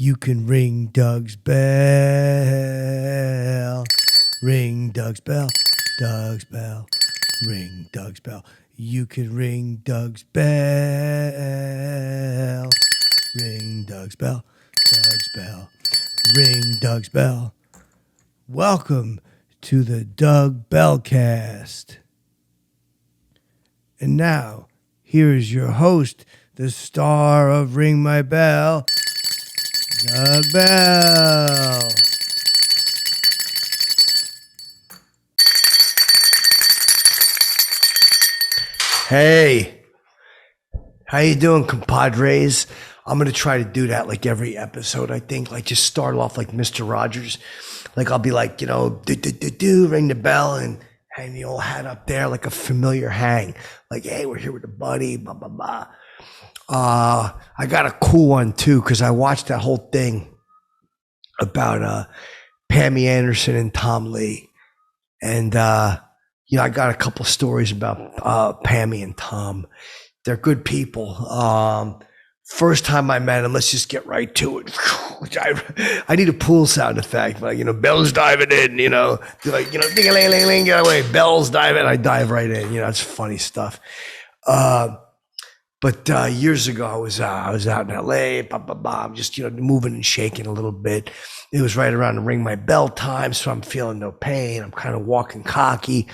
You can ring Doug's bell. Ring Doug's bell. Doug's bell. Ring Doug's bell. You can ring Doug's bell. Ring Doug's bell. Doug's bell. Ring Doug's bell. Welcome to the Doug Bellcast. And now, here is your host, the star of Ring My Bell, Doug Bell. Hey, how you doing, compadres? I'm going to try to do that like every episode, I think. Like just start off like Mr. Rogers. Like I'll be like, ring the bell and hang the old hat up there like a familiar hang. Like, hey, we're here with the buddy, blah, blah, blah. I got a cool one too, because I watched that whole thing about Pammy Anderson and Tom Lee. And, I got a couple stories about Pammy and Tom. They're good people. First time I met him, let's just get right to it. I need a pool sound effect, but bells diving in, like, ding-a-ling-ling-ling, get away, bells diving, I dive right in, it's funny stuff. But years ago, I was out in LA, I'm just, moving and shaking a little bit. It was right around the ring my bell time, so I'm feeling no pain. I'm kind of walking cocky.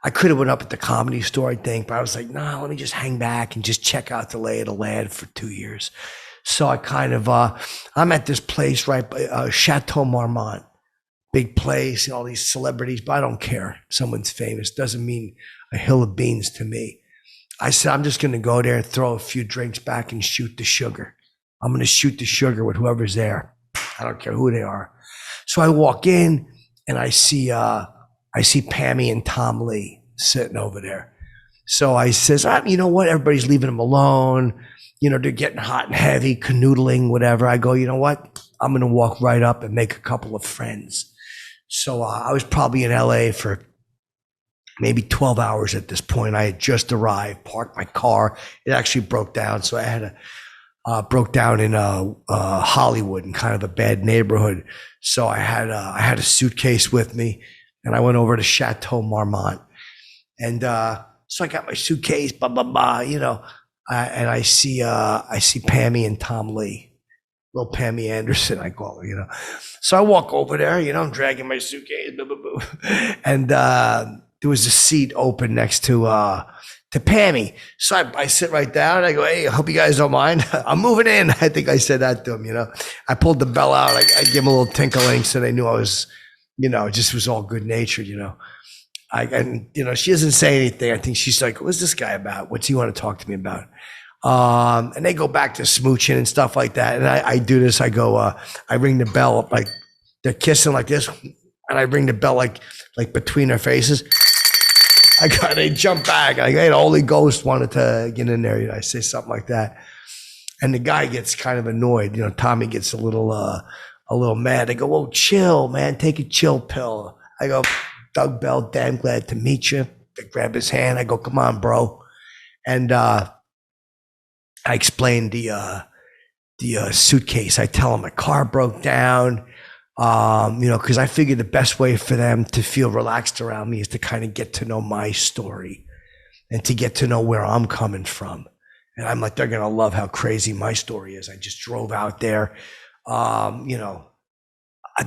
I could have went up at the Comedy Store, I think, but I was like, nah, let me just hang back and just check out the lay of the land for 2 years. So I kind of, I'm at this place right by Chateau Marmont, big place, all these celebrities, but I don't care. Someone's famous. Doesn't mean a hill of beans to me. I said, I'm just going to go there and throw a few drinks back and shoot the sugar. I'm going to shoot the sugar with whoever's there. I don't care who they are. So I walk in and I see Pammy and Tom Lee sitting over there. So I says, you know what? Everybody's leaving them alone. They're getting hot and heavy, canoodling, whatever. I go, you know what? I'm going to walk right up and make a couple of friends. So I was probably in LA for maybe 12 hours at this point. I had just arrived, parked my car. It actually broke down. So I had broke down in Hollywood, in kind of a bad neighborhood. So I had a suitcase with me. And I went over to Chateau Marmont. And so I got my suitcase, blah, blah, blah, and I see Pammy and Tom Lee, Little Pammy Anderson, I call her, So I walk over there, I'm dragging my suitcase, blah, blah, blah. And there was a seat open next to Pammy. So I sit right down and I go, hey, I hope you guys don't mind. I'm moving in. I think I said that to him, I pulled the bell out. I gave him a little tinkling so they knew I was, it just was all good natured, she doesn't say anything. I think she's like, what's this guy about? What's he want to talk to me about? And they go back to smooching and stuff like that. And I do this. I go, I ring the bell, like they're kissing like this. And I ring the bell like between their faces. They jump back. Hey, the Holy Ghost wanted to get in there. I say something like that. And the guy gets kind of annoyed. Tommy gets a little mad. They go, whoa, chill, man. Take a chill pill. I go, Doug Bell, damn glad to meet you. I grab his hand. I go, come on, bro. And I explained the suitcase. I tell him my car broke down, because I figured the best way for them to feel relaxed around me is to kind of get to know my story and to get to know where I'm coming from. And I'm like, they're going to love how crazy my story is. I just drove out there. They're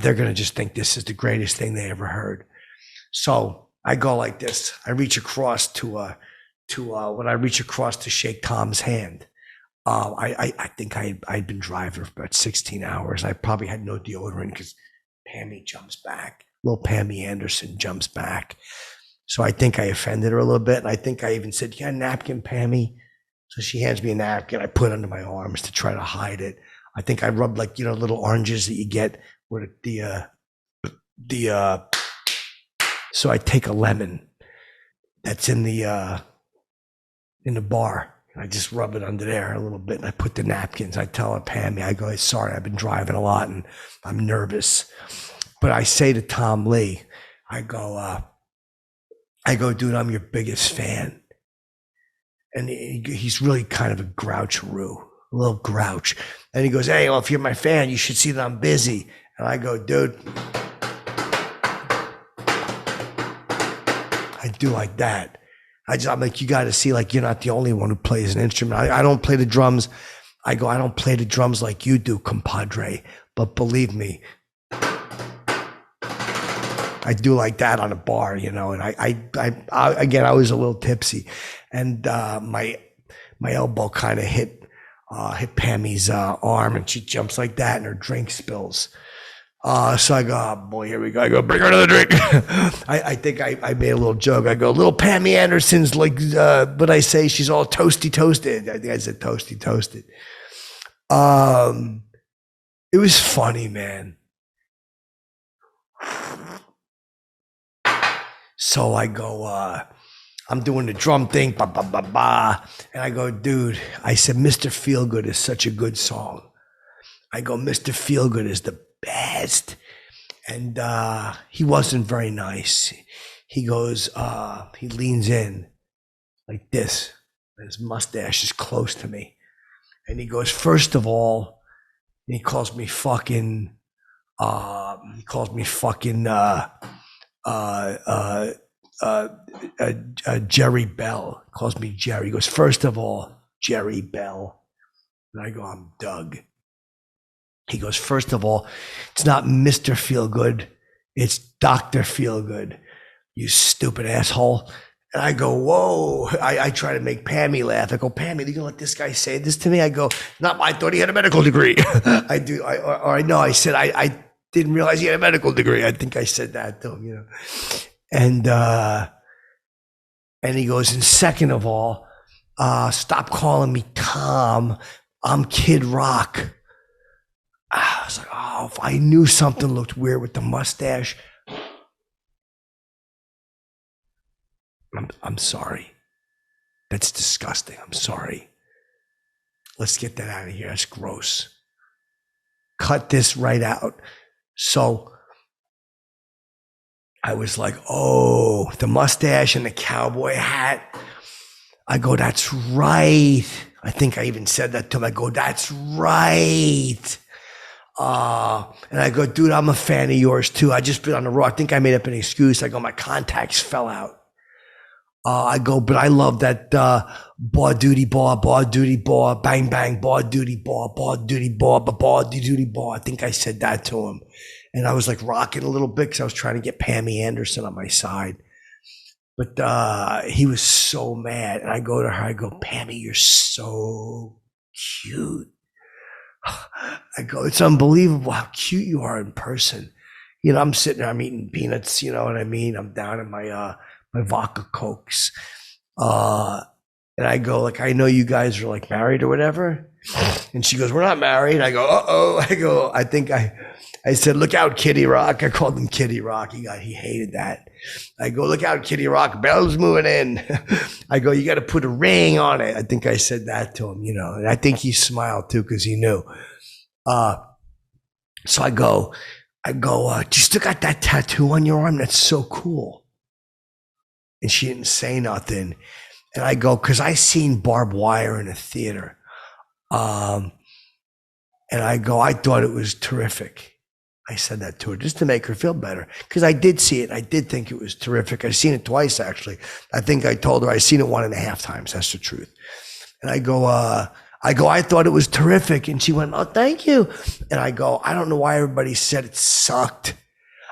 going to just think this is the greatest thing they ever heard. So I go like this. I reach across to shake Tom's hand. I think I'd been driving for about 16 hours. I probably had no deodorant because Pammy jumps back. Little Pammy Anderson jumps back. So I think I offended her a little bit. And I think I even said, you got a napkin, Pammy? So she hands me a napkin. I put it under my arms to try to hide it. I think I rubbed like, little oranges that you get with so I take a lemon that's in the bar. And I just rub it under there a little bit. And I put the napkins. I tell her, Pammy, I go, sorry, I've been driving a lot and I'm nervous. But I say to Tom Lee, I go, dude, I'm your biggest fan. And he's really kind of a groucharoo, a little grouch. And he goes, hey, well, if you're my fan, you should see that I'm busy. And I go, dude, I do like that. I'm like, you got to see, like, you're not the only one who plays an instrument. I don't play the drums. I go, I don't play the drums like you do, compadre. But believe me, I do like that on a bar, you know. And I again, I was a little tipsy, and my elbow kind of hit Pammy's arm, and she jumps like that, and her drink spills. So I go, oh boy, here we go. I go, bring her another drink. I think I made a little joke. I go, Little Pammy Anderson's like, what I say, she's all toasty toasted. I think I said toasty toasted. It was funny, man. So I go, I'm doing the drum thing, ba ba ba ba, and I go, dude, I said, Mr. Feelgood is such a good song. I go, Mr. Feelgood is the best. And he wasn't very nice. He goes, he leans in like this, and his mustache is close to me. And he goes, first of all, he calls me fucking, Jerry Bell. He calls me Jerry. He goes, first of all, Jerry Bell. And I go, I'm Doug. He goes, first of all, it's not Mr. Feelgood, it's Dr. Feelgood, you stupid asshole. And I go, whoa. I try to make Pammy laugh. I go, Pammy, are you gonna let this guy say this to me? I go, I thought he had a medical degree. I said, I didn't realize he had a medical degree. I think I said that to him, you know. And he goes, and second of all, stop calling me Tom. I'm Kid Rock. I was like, oh, if I knew something looked weird with the mustache. I'm sorry. That's disgusting. I'm sorry. Let's get that out of here. That's gross. Cut this right out. So I was like, oh, the mustache and the cowboy hat. I go, that's right. I think I even said that to him. I go, that's right. And I go, dude, I'm a fan of yours too. I just been on the road. I think I made up an excuse. I go, my contacts fell out. I go, but I love that bar duty bar, bang bang, bar duty bar, duty bar. I think I said that to him. And I was like rocking a little bit because I was trying to get Pammy Anderson on my side. But he was so mad. And I go to her, I go, Pammy, you're so cute. I go, it's unbelievable how cute you are in person. You know, I'm sitting there, I'm eating peanuts, you know what I mean? I'm down in my my vodka Cokes. And I go, like, I know you guys are like married or whatever. And she goes, we're not married. I go, uh-oh. I go, I think I said, look out, Kitty Rock. I called him Kitty Rock. He hated that. I go, look out, Kitty Rock. Bell's moving in. I go, you got to put a ring on it. I think I said that to him, you know, and I think he smiled too because he knew. So I go, you still got that tattoo on your arm? That's so cool. And she didn't say nothing. And I go, because I seen barbed wire in a theater. And I go, I thought it was terrific. I said that to her just to make her feel better. Because I did see it. I did think it was terrific. I've seen it twice, actually. I think I told her I seen it 1.5 times. That's the truth. And I go, I thought it was terrific. And she went, oh, thank you. And I go, I don't know why everybody said it sucked.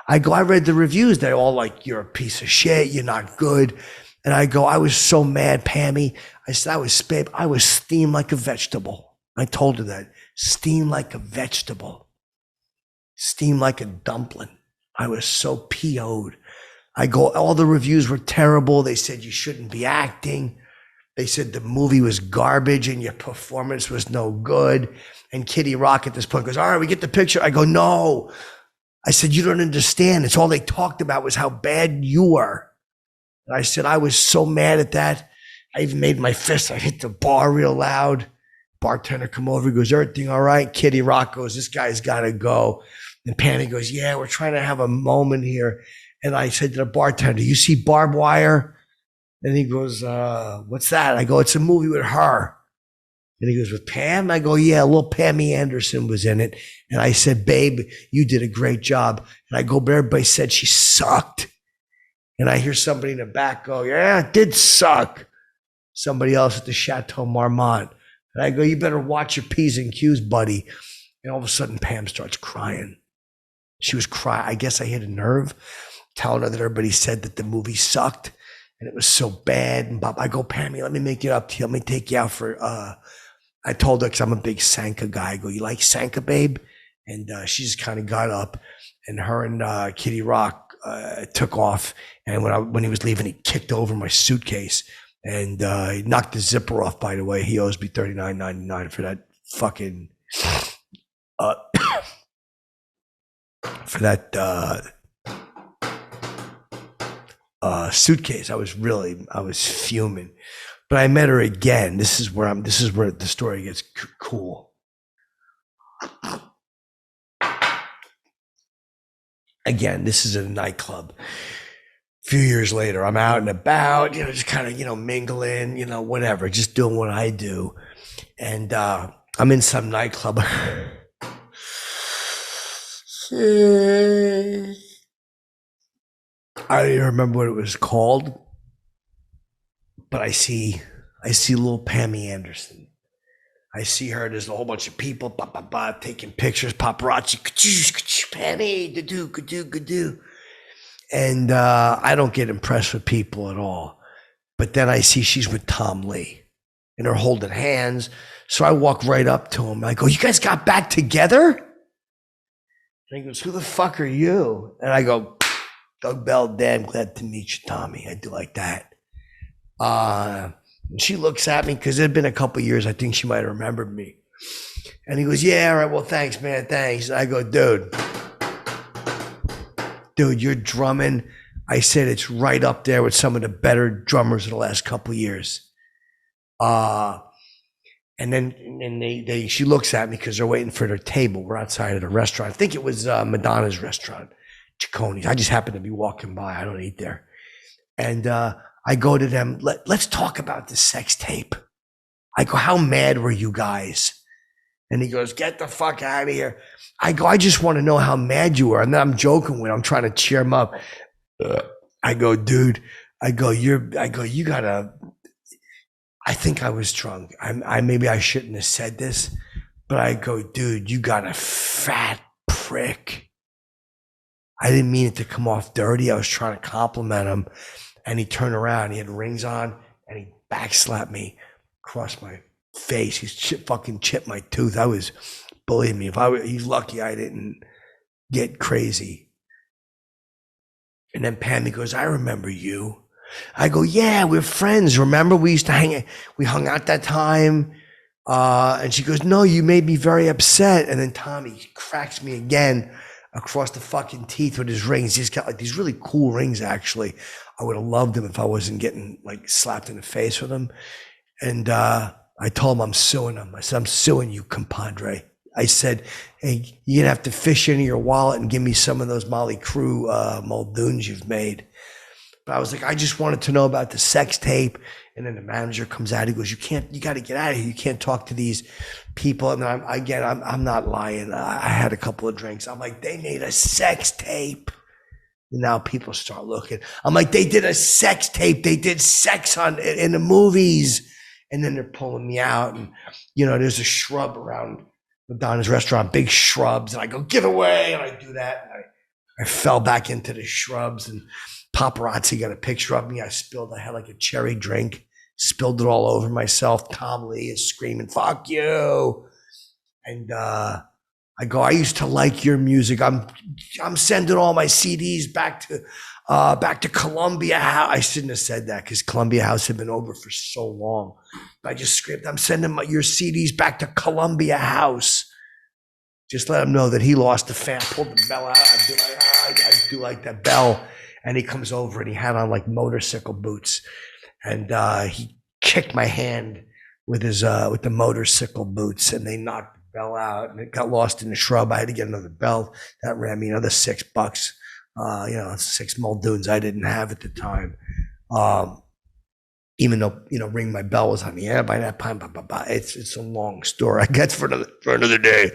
I go, I read the reviews. They're all like, you're a piece of shit. You're not good. And I go, I was so mad, Pammy. I said, I was steamed like a vegetable. I told her that. Steamed like a vegetable. Steamed like a dumpling. I was so PO'd. I go, all the reviews were terrible. They said you shouldn't be acting. They said the movie was garbage and your performance was no good. And Kitty Rock at this point goes, all right, we get the picture. I go, no. I said, you don't understand. It's all they talked about was how bad you were. And I said, I was so mad at that. I even made my fist. I hit the bar real loud. Bartender come over. He goes, everything all right? Kitty Rock goes, this guy's got to go. And Pammy goes, yeah, we're trying to have a moment here. And I said to the bartender, you see barbed wire? And he goes, what's that? I go, it's a movie with her. And he goes, with Pam? I go, yeah, Little Pammy Anderson was in it. And I said, babe, you did a great job. And I go, but everybody said she sucked. And I hear somebody in the back go, yeah, it did suck. Somebody else at the Chateau Marmont. And I go, you better watch your P's and Q's, buddy. And all of a sudden, Pam starts crying. She was crying. I guess I hit a nerve, telling her that everybody said that the movie sucked and it was so bad. And Bob, I go, Pammy, let me make it up to you. Let me take you out for, I told her, because I'm a big Sanka guy. I go, you like Sanka, babe? And she just kind of got up, and her and Kitty Rock took off. And when he was leaving, he kicked over my suitcase and he knocked the zipper off, by the way. He owes me $39.99 for that fucking, for that suitcase. I was fuming. But I met her again. This is where the story gets cool. Again, this is at a nightclub. A few years later, I'm out and about, just kind of, mingling, whatever, just doing what I do. And I'm in some nightclub. I don't even remember what it was called, but I see Little Pammy Anderson. I see her. There's a whole bunch of people, taking pictures, paparazzi, Pammy, do. And I don't get impressed with people at all. But then I see she's with Tom Lee, and they're holding hands. So I walk right up to him. I go, you guys got back together? And he goes, who the fuck are you? And I go, Doug Bell, damn glad to meet you, Tommy. I do like that. And she looks at me, because it had been a couple of years. I think she might have remembered me. And he goes, yeah, all right, well, thanks, man, thanks. And I go, dude, you're drumming. I said it's right up there with some of the better drummers of the last couple of years. And then she looks at me because they're waiting for their table. We're outside of the restaurant. I think it was Madonna's restaurant, Cicconi's. I just happened to be walking by. I don't eat there. And I go to them, let's talk about the sex tape. I go, how mad were you guys? And he goes, get the fuck out of here. I go, I just want to know how mad you were. And then I'm joking with him. I'm trying to cheer him up. I go, dude, you gotta, I think I was drunk. Maybe I shouldn't have said this, but I go, dude, you got a fat prick. I didn't mean it to come off dirty. I was trying to compliment him. And he turned around, he had rings on, and he backslapped me across my face. He fucking chipped my tooth. Believe me, he's lucky I didn't get crazy. And then Pammy goes, I remember you. I go, yeah, we're friends. Remember, we used to we hung out that time. And she goes, no, you made me very upset. And then Tommy cracks me again across the fucking teeth with his rings. He's got like these really cool rings, actually. I would have loved them if I wasn't getting like slapped in the face with them. And I told him I'm suing him. I said, I'm suing you, compadre. I said, hey, you're going to have to fish into your wallet and give me some of those Molly Crew Muldoons you've made. But I was like, I just wanted to know about the sex tape. And then the manager comes out. He goes, you got to get out of here. You can't talk to these people. And I'm not lying. I had a couple of drinks. I'm like, they made a sex tape. And now people start looking. I'm like, they did a sex tape. They did sex in the movies. And then they're pulling me out. And, there's a shrub around Madonna's restaurant, big shrubs. And I go, get away. And I do that. And I fell back into the shrubs, and paparazzi got a picture of me. I had like a cherry drink, spilled it all over myself. Tom Lee is screaming, fuck you. And I go, I used to like your music. I'm sending all my CDs back to Columbia House. I shouldn't have said that, because Columbia House had been over for so long. But I just screamed, I'm sending your CDs back to Columbia House. Just let him know that he lost the fan. Pulled the bell out. I do like that bell. And he comes over, and he had on like motorcycle boots. And he kicked my hand with the motorcycle boots, and they knocked the bell out, and it got lost in the shrub. I had to get another bell. That ran me another $6. 6 Muldoons I didn't have at the time. even though, Ring My Bell was on the air by that time. Blah, blah, blah. It's a long story, I guess, for another day.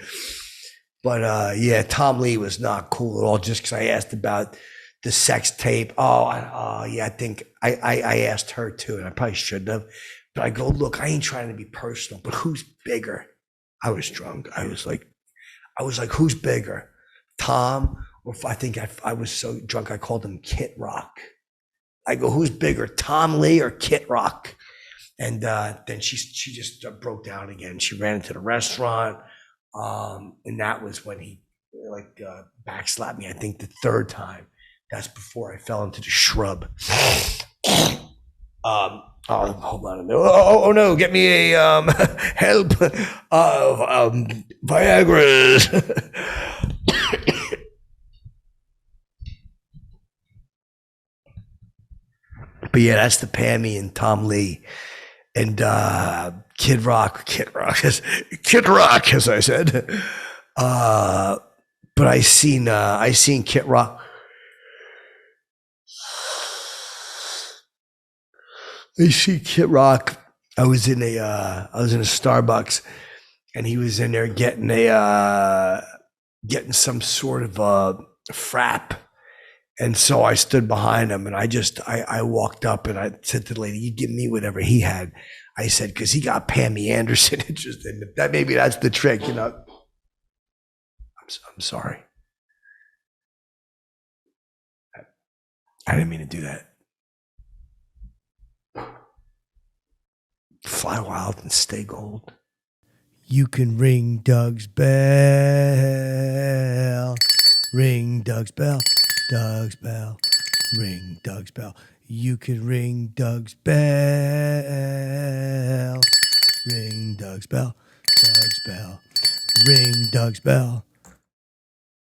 But yeah, Tom Lee was not cool at all. Just because I asked about the sex tape. Yeah, I think I asked her too, and I probably shouldn't have. But I go, look, I ain't trying to be personal, but who's bigger? I was drunk. I was like, who's bigger, Tom? Or if I think I was so drunk, I called him Kit Rock. I go, who's bigger, Tom Lee or Kit Rock? And then she just broke down again. She ran into the restaurant, and that was when he backslapped me. I think the third time. That's before I fell into the shrub. Hold on a minute. Oh no, get me a help Viagra's. But yeah, that's the Pammy and Tom Lee and Kid Rock, Kid Rock, as I said. But I seen Kid Rock. I see Kid Rock. I was in a Starbucks, and he was in there getting some sort of a frap. And so I stood behind him, and I walked up and I said to the lady, "You give me whatever he had." I said, because he got Pammy Anderson interested. That maybe that's the trick. I'm sorry. I didn't mean to do that. Fly wild and stay gold. You can ring Doug's bell. Ring Doug's bell. Doug's bell. Ring Doug's bell. You can ring Doug's bell. Ring Doug's bell. Doug's bell. Ring Doug's bell.